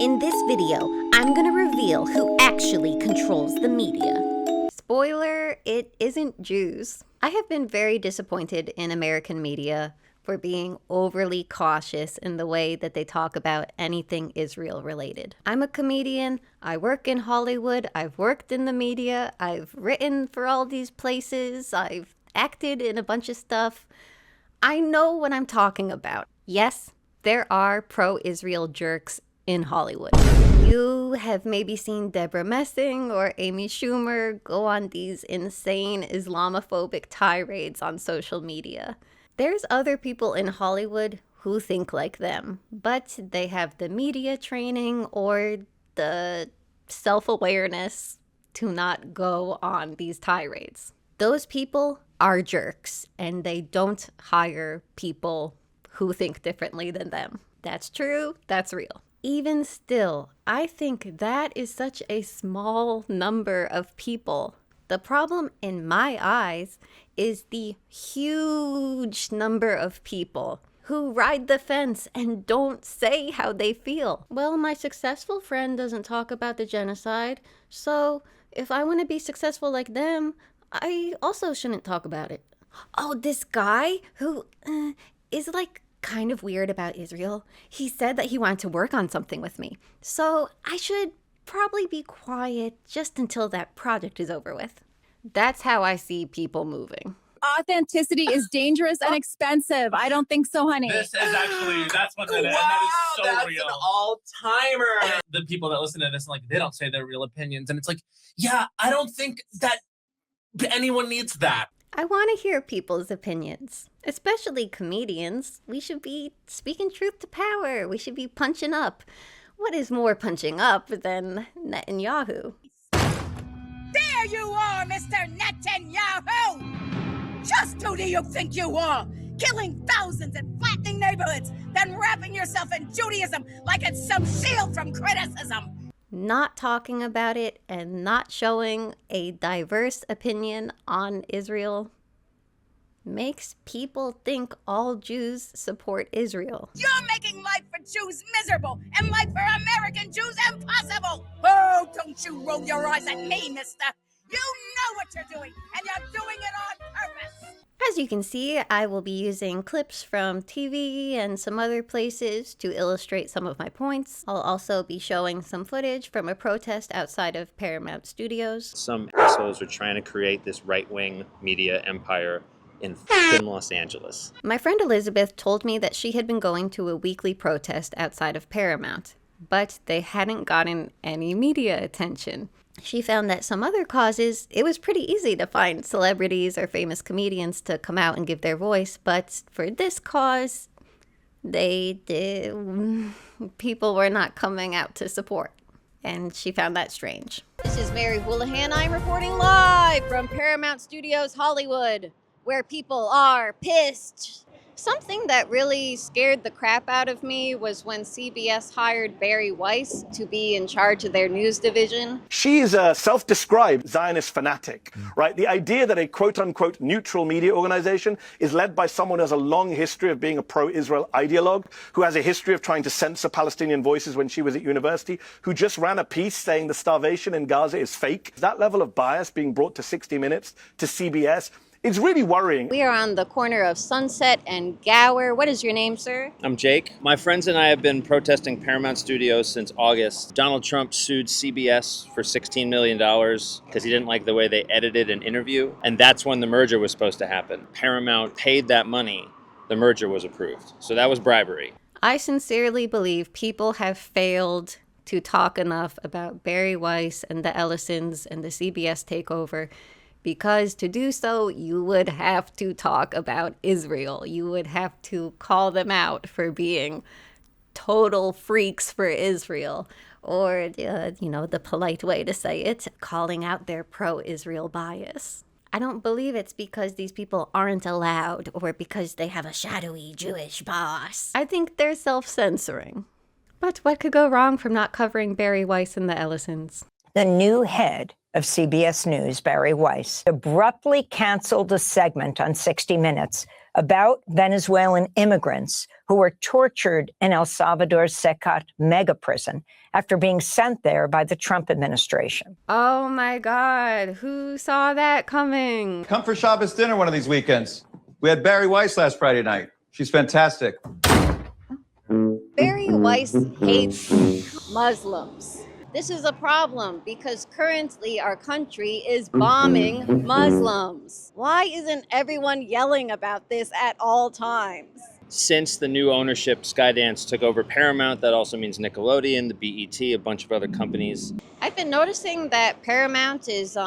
In this video, I'm gonna reveal who actually controls the media. Spoiler, it isn't Jews. I have been very disappointed in American media for being overly cautious in the way that they talk about anything Israel related. I'm a comedian, I work in Hollywood, I've worked in the media, I've written for all these places, I've acted in a bunch of stuff. I know what I'm talking about. Yes, there are pro-Israel jerks in Hollywood. You have maybe seen Deborah Messing or Amy Schumer go on these insane Islamophobic tirades on social media. There's other people in Hollywood who think like them, but they have the media training or the self-awareness to not go on these tirades. Those people are jerks, and they don't hire people who think differently than them. That's true, that's real. Even still, I think that is such a small number of people. The problem in my eyes is the huge number of people who ride the fence and don't say how they feel. Well, my successful friend doesn't talk about the genocide, so if I want to be successful like them, I also shouldn't talk about it. Oh, this guy who is like kind of weird about Israel. He said that he wanted to work on something with me. So I should probably be quiet just until that project is over with. That's how I see people moving. Authenticity is dangerous and expensive. I don't think so, honey. This is actually, that's what that is. Wow, And that is so that's real. an all-timer. The people that listen to this, like, they don't say their real opinions. And it's like, yeah, I don't think that anyone needs that. I want to hear people's opinions, especially comedians. We should be speaking truth to power. We should be punching up. What is more punching up than Netanyahu? There you are, Mr. Netanyahu! Just who do you think you are? Killing thousands and flattening neighborhoods, then wrapping yourself in Judaism like it's some shield from criticism. Not talking about it and not showing a diverse opinion on Israel makes people think all Jews support Israel. You're making life for Jews miserable and life for American Jews impossible. Oh, don't you roll your eyes at me, mister. You know what you're doing, and you're doing it on purpose. As you can see, I will be using clips from TV and some other places to illustrate some of my points. I'll also be showing some footage from a protest outside of Paramount Studios. Some assholes are trying to create this right-wing media empire in fucking Los Angeles. My friend Elizabeth told me that she had been going to a weekly protest outside of Paramount, but they hadn't gotten any media attention. She found that some other causes, it was pretty easy to find celebrities or famous comedians to come out and give their voice, but for this cause, people were not coming out to support, and she found that strange. This is Mary Houlihan. I'm reporting live from Paramount Studios, Hollywood, where people are pissed. Something that really scared the crap out of me was when CBS hired Bari Weiss to be in charge of their news division. She's a self-described Zionist fanatic, right? The idea that a quote-unquote neutral media organization is led by someone who has a long history of being a pro-Israel ideologue, who has a history of trying to censor Palestinian voices when she was at university, who just ran a piece saying the starvation in Gaza is fake. That level of bias being brought to 60 Minutes, to CBS, it's really worrying. We are on the corner of Sunset and Gower. What is your name, sir? I'm Jake. My friends and I have been protesting Paramount Studios since August. Donald Trump sued CBS for $16 million because he didn't like the way they edited an interview. And that's when the merger was supposed to happen. Paramount paid that money. The merger was approved. So that was bribery. I sincerely believe people have failed to talk enough about Bari Weiss and the Ellisons and the CBS takeover, because to do so, you would have to talk about Israel. You would have to call them out for being total freaks for Israel. Or, the polite way to say it, calling out their pro-Israel bias. I don't believe it's because these people aren't allowed or because they have a shadowy Jewish boss. I think they're self-censoring. But what could go wrong from not covering Bari Weiss and the Ellisons? The new head of CBS News, Bari Weiss, abruptly canceled a segment on 60 Minutes about Venezuelan immigrants who were tortured in El Salvador's Secat mega prison after being sent there by the Trump administration. Oh my God, who saw that coming? Come for Shabbos dinner one of these weekends. We had Bari Weiss last Friday night. She's fantastic. Bari Weiss hates Muslims. This is a problem because currently our country is bombing Muslims. Why isn't everyone yelling about this at all times? Since the new ownership, Skydance took over Paramount, that also means Nickelodeon, the BET, a bunch of other companies. I've been noticing that Paramount is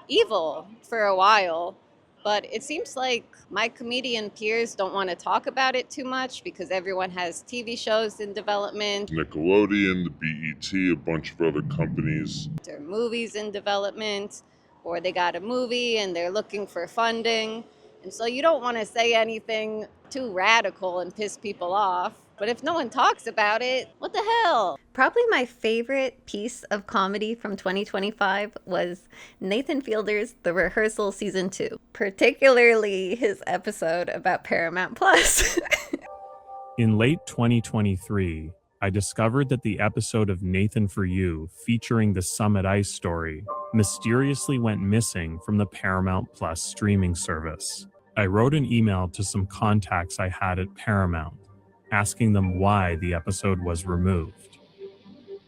evil for a while, but it seems like my comedian peers don't want to talk about it too much because everyone has TV shows in development. Nickelodeon, the BET, a bunch of other companies. Or movies in development, or they got a movie and they're looking for funding. And so you don't want to say anything too radical and piss people off. But if no one talks about it, what the hell? Probably my favorite piece of comedy from 2025 was Nathan Fielder's The Rehearsal Season 2, particularly his episode about Paramount Plus. In late 2023, I discovered that the episode of Nathan for You featuring the Summit Ice story mysteriously went missing from the Paramount Plus streaming service. I wrote an email to some contacts I had at Paramount, asking them why the episode was removed.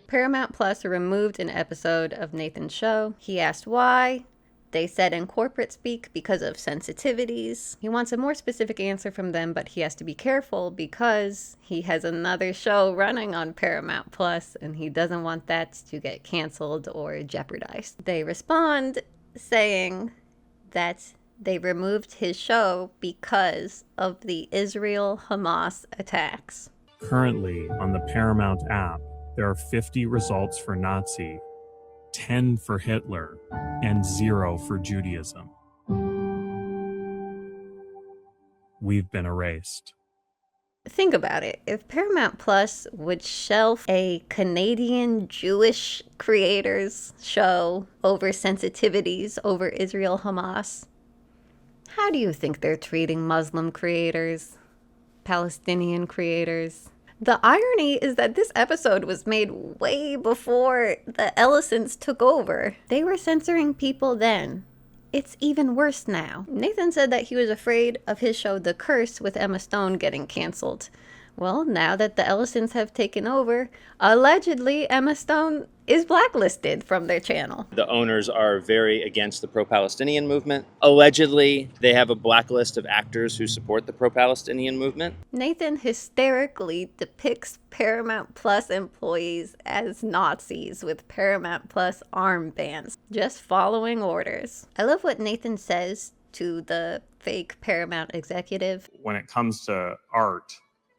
Paramount Plus removed an episode of Nathan's show. He asked why. They said in corporate speak because of sensitivities. He wants a more specific answer from them, but he has to be careful because he has another show running on Paramount Plus and he doesn't want that to get canceled or jeopardized. They respond saying that they removed his show because of the Israel-Hamas attacks. Currently, on the Paramount app, there are 50 results for Nazi, 10 for Hitler, and 0 for Judaism. We've been erased. Think about it. If Paramount Plus would shelf a Canadian Jewish creators show over sensitivities over Israel-Hamas, how do you think they're treating Muslim creators, Palestinian creators? The irony is that this episode was made way before the Ellisons took over. They were censoring people then. It's even worse now. Nathan said that he was afraid of his show The Curse with Emma Stone getting canceled. Well, now that the Ellisons have taken over, allegedly Emma Stone is blacklisted from their channel. The owners are very against the pro-Palestinian movement. Allegedly, they have a blacklist of actors who support the pro-Palestinian movement. Nathan hysterically depicts Paramount Plus employees as Nazis with Paramount Plus armbands, just following orders. I love what Nathan says to the fake Paramount executive. When it comes to art,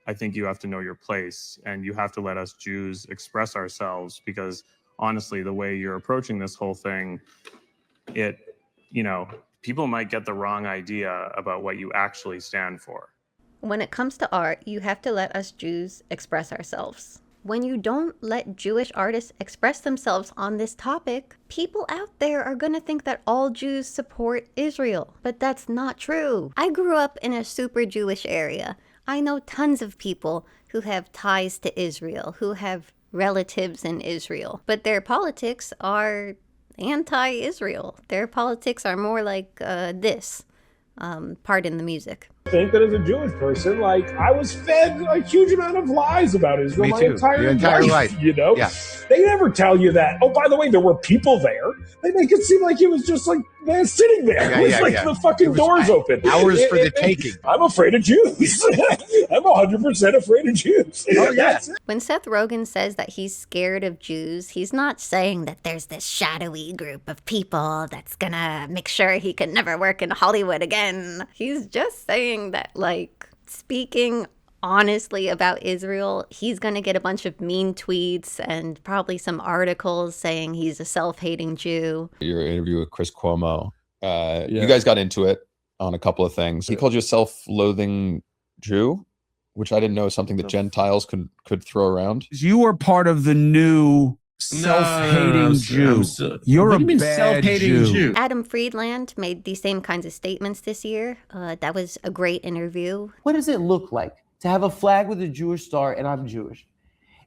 I think you have to know your place and you have to let us Jews express ourselves because honestly, the way you're approaching this whole thing, people might get the wrong idea about what you actually stand for. When it comes to art, you have to let us Jews express ourselves. When you don't let Jewish artists express themselves on this topic, people out there are going to think that all Jews support Israel. But that's not true. I grew up in a super Jewish area. I know tons of people who have ties to Israel, who have relatives in Israel, but their politics are anti-Israel. Their politics are more like this. Pardon the music. I think that as a Jewish person, I was fed a huge amount of lies about Israel my entire life. Yeah. They never tell you that. Oh, by the way, there were people there. They make it seem like it was just sitting there. The fucking doors open. Hours for the taking. I'm afraid of Jews. I'm 100% afraid of Jews. Oh, yes. When Seth Rogen says that he's scared of Jews, he's not saying that there's this shadowy group of people that's gonna make sure he can never work in Hollywood again. He's just saying that, speaking honestly about Israel, he's going to get a bunch of mean tweets and probably some articles saying he's a self-hating Jew. Your interview with Chris Cuomo, you guys got into it on a couple of things. He called you a self-loathing Jew, which I didn't know is something that Gentiles could throw around. You were part of the new self-hating Jew. You're a bad Jew. Adam Friedland made these same kinds of statements this year. That was a great interview. What does it look like to have a flag with a Jewish star and I'm Jewish?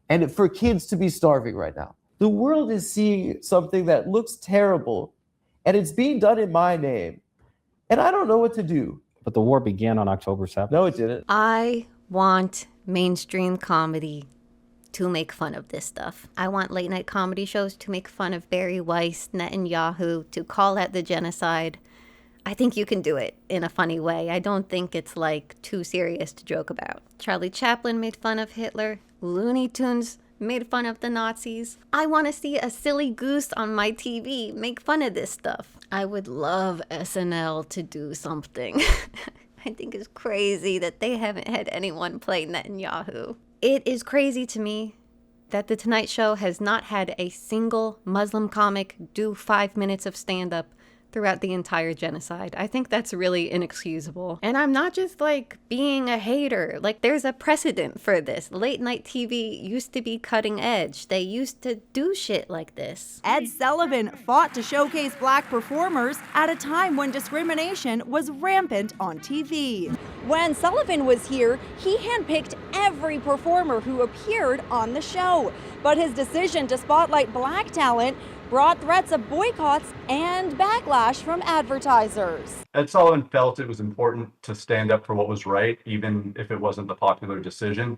And for kids to be starving right now. The world is seeing something that looks terrible and it's being done in my name. And I don't know what to do. But the war began on October 7th. No, it didn't. I want mainstream comedy to make fun of this stuff. I want late night comedy shows to make fun of Bari Weiss, Netanyahu, to call out the genocide. I think you can do it in a funny way. I don't think it's like too serious to joke about. Charlie Chaplin made fun of Hitler. Looney Tunes made fun of the Nazis. I want to see a silly goose on my TV make fun of this stuff. I would love SNL to do something. I think it's crazy that they haven't had anyone play Netanyahu. It is crazy to me that The Tonight Show has not had a single Muslim comic do 5 minutes of stand-up throughout the entire genocide. I think that's really inexcusable. And I'm not just like being a hater. Like there's a precedent for this. Late night TV used to be cutting edge. They used to do shit like this. Ed Sullivan fought to showcase Black performers at a time when discrimination was rampant on TV. When Sullivan was here, he handpicked every performer who appeared on the show. But his decision to spotlight Black talent brought threats of boycotts and backlash from advertisers. Ed Sullivan felt it was important to stand up for what was right, even if it wasn't the popular decision.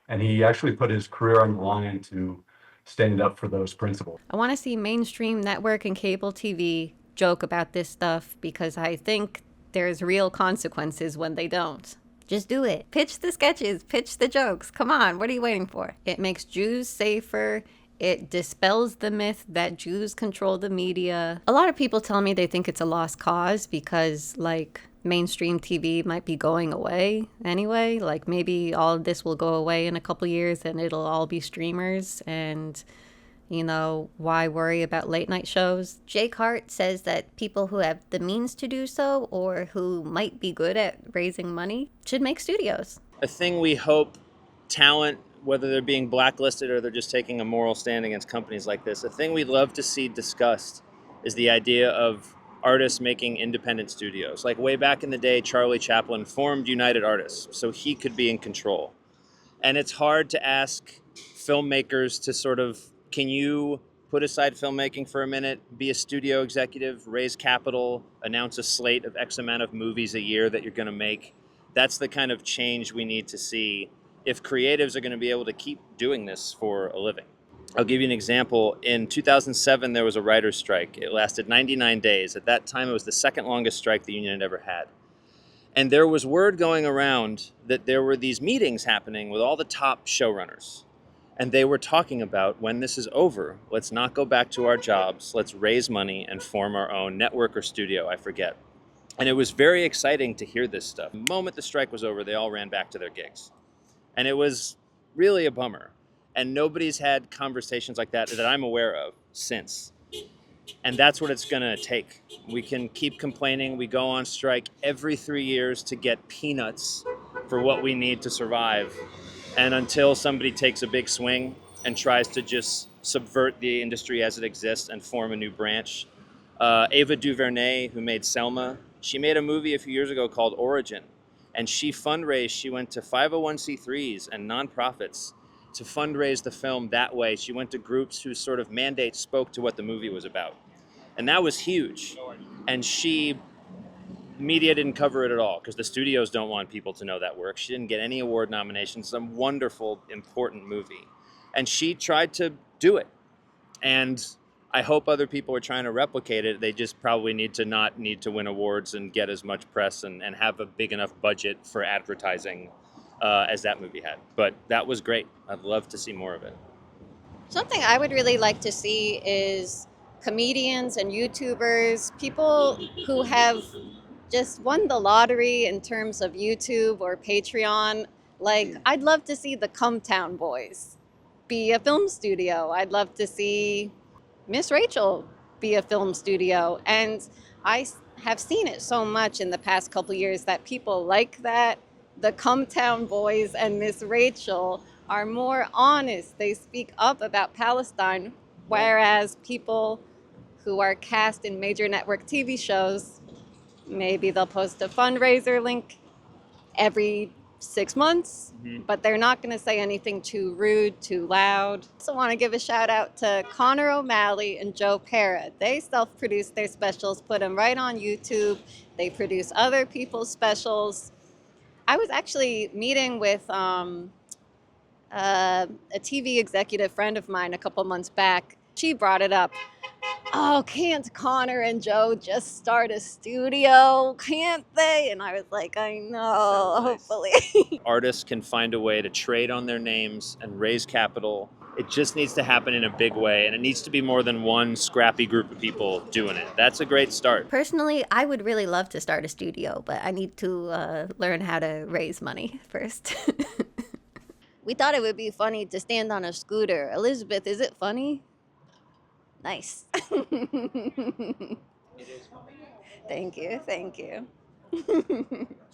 And he actually put his career on the line to stand up for those principles. I want to see mainstream network and cable TV joke about this stuff because I think there's real consequences when they don't. Just do it. Pitch the sketches, pitch the jokes. Come on, what are you waiting for? It makes Jews safer. It dispels the myth that Jews control the media. A lot of people tell me they think it's a lost cause because, like, mainstream TV might be going away anyway. Like, maybe all of this will go away in a couple years and it'll all be streamers. And, you know, why worry about late night shows? Jake Hart says that people who have the means to do so or who might be good at raising money should make studios. A thing we hope talent, whether they're being blacklisted or they're just taking a moral stand against companies like this, a thing we'd love to see discussed is the idea of artists making independent studios. Like way back in the day, Charlie Chaplin formed United Artists so he could be in control. And it's hard to ask filmmakers to sort of, can you put aside filmmaking for a minute, be a studio executive, raise capital, announce a slate of X amount of movies a year that you're going to make? That's the kind of change we need to see if creatives are going to be able to keep doing this for a living. I'll give you an example. In 2007, there was a writer's strike. It lasted 99 days. At that time, it was the second longest strike the union had ever had. And there was word going around that there were these meetings happening with all the top showrunners. And they were talking about, when this is over, let's not go back to our jobs. Let's raise money and form our own network or studio, I forget. And it was very exciting to hear this stuff. The moment the strike was over, they all ran back to their gigs. And it was really a bummer. And nobody's had conversations like that I'm aware of since. And that's what it's going to take. We can keep complaining. We go on strike every 3 years to get peanuts for what we need to survive. And until somebody takes a big swing and tries to just subvert the industry as it exists and form a new branch. Ava DuVernay, who made Selma, she made a movie a few years ago called Origin. And she fundraised, she went to 501c3s and nonprofits to fundraise the film that way. She went to groups whose sort of mandate spoke to what the movie was about. And that was huge. And media didn't cover it at all because the studios don't want people to know that work. She didn't get any award nominations, some wonderful, important movie. And she tried to do it. And I hope other people are trying to replicate it. They just probably not need to win awards and get as much press and have a big enough budget for advertising as that movie had. But that was great. I'd love to see more of it. Something I would really like to see is comedians and YouTubers, people who have just won the lottery in terms of YouTube or Patreon. Like, I'd love to see the Cumtown Boys be a film studio. I'd love to see Miss Rachel be a film studio. And I have seen it so much in the past couple years that people like that. The Cumtown Boys and Miss Rachel are more honest. They speak up about Palestine Whereas people who are cast in major network TV shows, maybe they'll post a fundraiser link every 6 months, but they're not going to say anything too rude, too loud. I also want to give a shout out to Connor O'Malley and Joe Pera. They self-produce their specials, put them right on YouTube. They produce other people's specials. I was actually meeting with a TV executive friend of mine a couple months back. She brought it up. Oh, can't Connor and Joe just start a studio? Can't they? And I was like, I know, hopefully. Artists can find a way to trade on their names and raise capital. It just needs to happen in a big way, and it needs to be more than one scrappy group of people doing it. That's a great start. Personally, I would really love to start a studio, but I need to learn how to raise money first. We thought it would be funny to stand on a scooter. Elizabeth, is it funny? Nice. Thank you.